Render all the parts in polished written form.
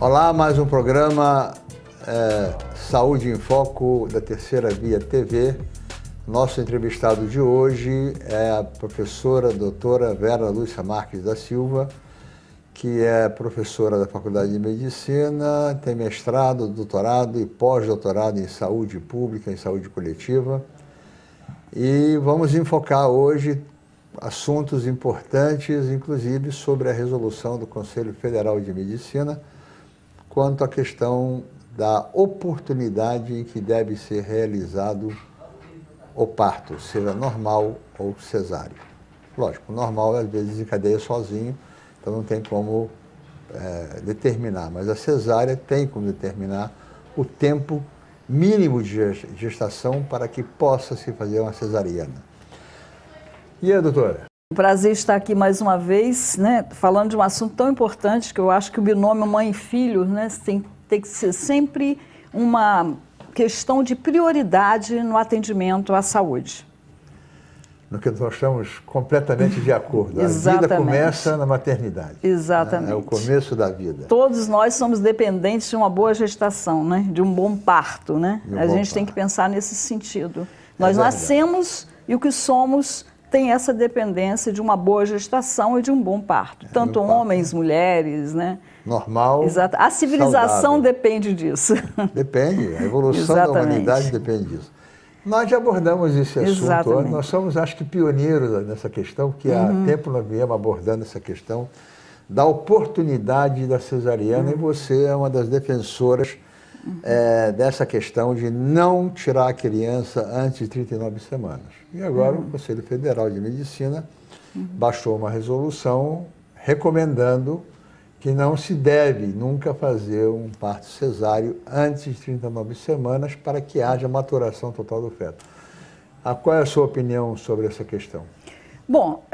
Olá, mais um programa Saúde em Foco da Terceira Via TV. Nosso entrevistado de hoje é a professora doutora Vera Lúcia Marques da Silva, que é professora da Faculdade de Medicina, tem mestrado, doutorado e pós-doutorado em saúde pública, em saúde coletiva. E vamos enfocar hoje assuntos importantes, inclusive sobre a resolução do Conselho Federal de Medicina, quanto à questão da oportunidade em que deve ser realizado o parto, seja normal ou cesáreo. Lógico, o normal às vezes desencadeia sozinho, então não tem como determinar, mas a cesárea tem como determinar o tempo mínimo de gestação para que possa se fazer uma cesariana. E aí, doutora? Um prazer estar aqui mais uma vez, né, falando de um assunto tão importante que eu acho que o binômio mãe e filho, né, tem que ser sempre uma questão de prioridade no atendimento à saúde. No que nós estamos completamente de acordo. Exatamente. A vida começa na maternidade. Exatamente. Né? É o começo da vida. Todos nós somos dependentes de uma boa gestação, né, de um bom parto, né? A gente tem que pensar nesse sentido. Nós nascemos e o que somos tem essa dependência de uma boa gestação e de um bom parto. Tanto homens, mulheres, né? Normal. Exato. A civilização saudável. Depende disso. Depende. A evolução da humanidade depende disso. Nós já abordamos esse assunto. Nós somos, acho que, pioneiros nessa questão, porque há tempo nós viemos abordando essa questão da oportunidade da cesariana e você é uma das defensoras dessa questão de não tirar a criança antes de 39 semanas. E agora o Conselho Federal de Medicina baixou uma resolução recomendando que não se deve nunca fazer um parto cesáreo antes de 39 semanas para que haja maturação total do feto. Qual é a sua opinião sobre essa questão? Bom,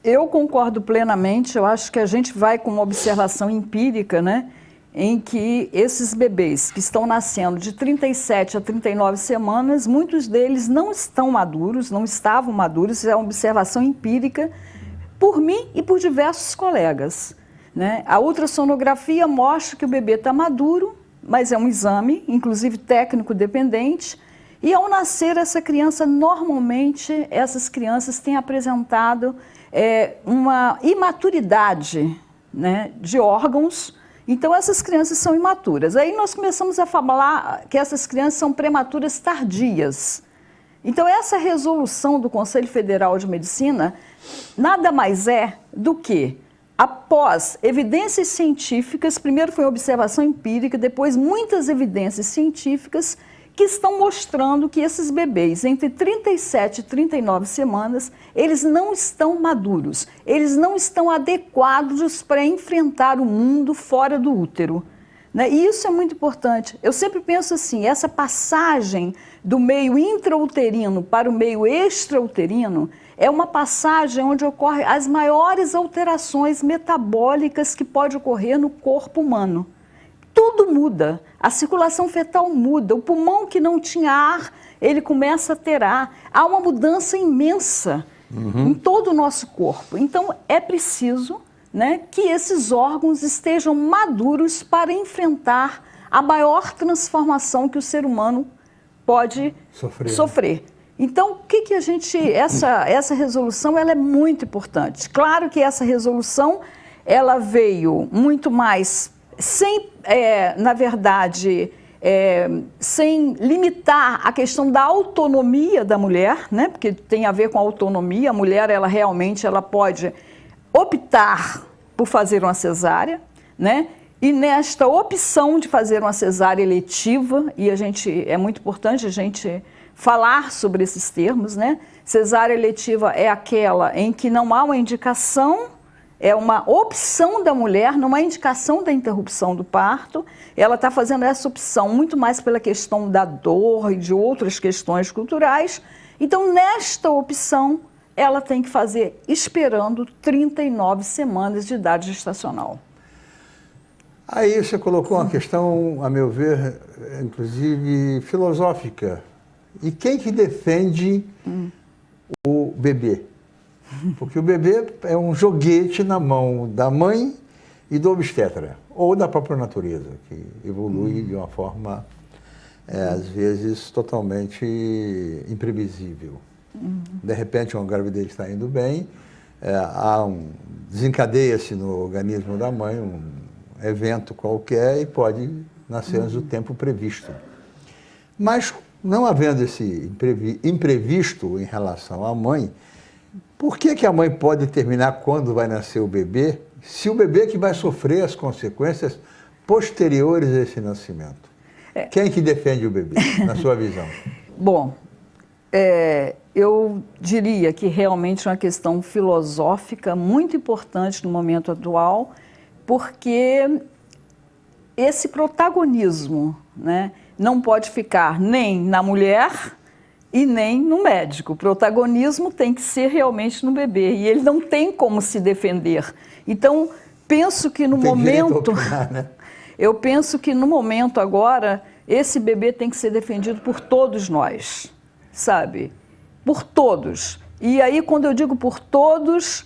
eu concordo plenamente. Eu acho que a gente vai com uma observação empírica, né, em que esses bebês que estão nascendo de 37 a 39 semanas, muitos deles não estão maduros, não estavam maduros. Isso é uma observação empírica por mim e por diversos colegas. Né? A ultrassonografia mostra que o bebê está maduro, mas é um exame, inclusive técnico dependente, e ao nascer essa criança, normalmente essas crianças têm apresentado uma imaturidade, né, de órgãos. Então essas crianças são imaturas. Aí nós começamos a falar que essas crianças são prematuras tardias. Então essa resolução do Conselho Federal de Medicina nada mais é do que, após evidências científicas, primeiro foi observação empírica, depois muitas evidências científicas que estão mostrando que esses bebês entre 37 e 39 semanas, eles não estão maduros, eles não estão adequados para enfrentar o mundo fora do útero. Né? E isso é muito importante. Eu sempre penso assim, essa passagem do meio intrauterino para o meio extrauterino é uma passagem onde ocorrem as maiores alterações metabólicas que pode ocorrer no corpo humano. Tudo muda, a circulação fetal muda, o pulmão que não tinha ar, ele começa a ter ar. Há uma mudança imensa em todo o nosso corpo. Então é preciso, né, que esses órgãos estejam maduros para enfrentar a maior transformação que o ser humano pode sofrer. Então, o que a gente... Essa resolução ela é muito importante. Claro que essa resolução ela veio muito mais, na verdade, sem limitar a questão da autonomia da mulher, né? Porque tem a ver com a autonomia. A mulher, ela realmente pode optar por fazer uma cesárea, né? E nesta opção de fazer uma cesárea eletiva, e é muito importante a gente falar sobre esses termos, né? Cesárea eletiva é aquela em que não há uma indicação, é uma opção da mulher, não há indicação da interrupção do parto. Ela está fazendo essa opção muito mais pela questão da dor e de outras questões culturais. Então, nesta opção, ela tem que fazer esperando 39 semanas de idade gestacional. Aí você colocou uma questão, a meu ver, inclusive filosófica. E quem que defende o bebê? Porque o bebê é um joguete na mão da mãe e do obstetra, ou da própria natureza, que evolui de uma forma, às vezes, totalmente imprevisível. De repente, uma gravidez está indo bem, desencadeia-se no organismo da mãe um evento qualquer e pode nascer antes do tempo previsto. Mas, não havendo esse imprevisto em relação à mãe, por que a mãe pode determinar quando vai nascer o bebê, se o bebê que vai sofrer as consequências posteriores a esse nascimento? Quem que defende o bebê, na sua visão? Bom, eu diria que realmente é uma questão filosófica muito importante no momento atual, porque esse protagonismo, né, não pode ficar nem na mulher e nem no médico. O protagonismo tem que ser realmente no bebê e ele não tem como se defender. Então, penso que no momento... Opinar, né? Eu penso que no momento agora, esse bebê tem que ser defendido por todos nós, sabe? Por todos. E aí, quando eu digo por todos,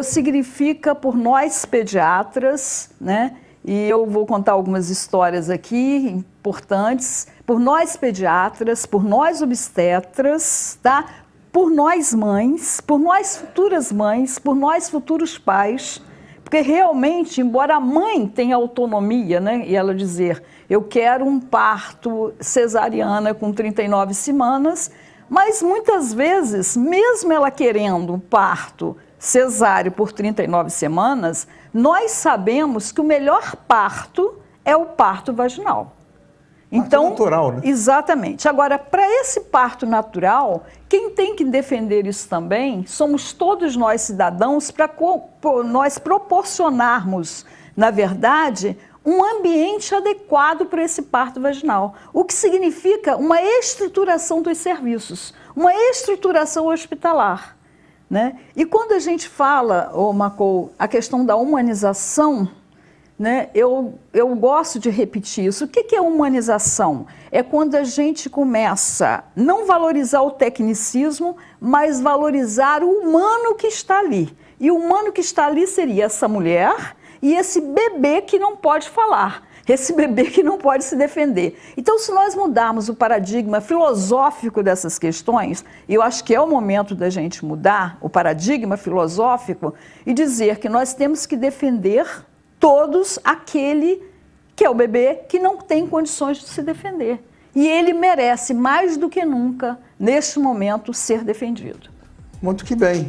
significa por nós pediatras, né? E eu vou contar algumas histórias aqui importantes, por nós pediatras, por nós obstetras, tá? Por nós mães, por nós futuras mães, por nós futuros pais, porque realmente, embora a mãe tenha autonomia, né, e ela dizer, eu quero um parto cesariana com 39 semanas, mas muitas vezes, mesmo ela querendo um parto cesáreo por 39 semanas, nós sabemos que o melhor parto é o parto vaginal. Então, natural, né? Exatamente. Agora, para esse parto natural, quem tem que defender isso também somos todos nós cidadãos, para nós proporcionarmos, na verdade, um ambiente adequado para esse parto vaginal. O que significa uma estruturação dos serviços, uma estruturação hospitalar, né? E quando a gente fala, Marco, a questão da humanização, né, eu gosto de repetir isso. O que é humanização? É quando a gente começa a não valorizar o tecnicismo, mas valorizar o humano que está ali. E o humano que está ali seria essa mulher e esse bebê que não pode falar, esse bebê que não pode se defender. Então, se nós mudarmos o paradigma filosófico dessas questões, eu acho que é o momento da gente mudar o paradigma filosófico e dizer que nós temos que defender todos aquele que é o bebê que não tem condições de se defender. E ele merece, mais do que nunca, neste momento, ser defendido. Muito que bem.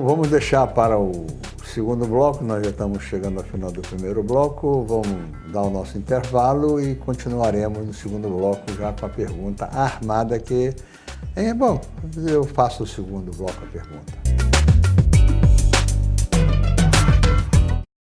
Vamos deixar para o segundo bloco, nós já estamos chegando ao final do primeiro bloco, vamos dar o nosso intervalo e continuaremos no segundo bloco já com a pergunta armada que... Bom, eu faço o segundo bloco a pergunta.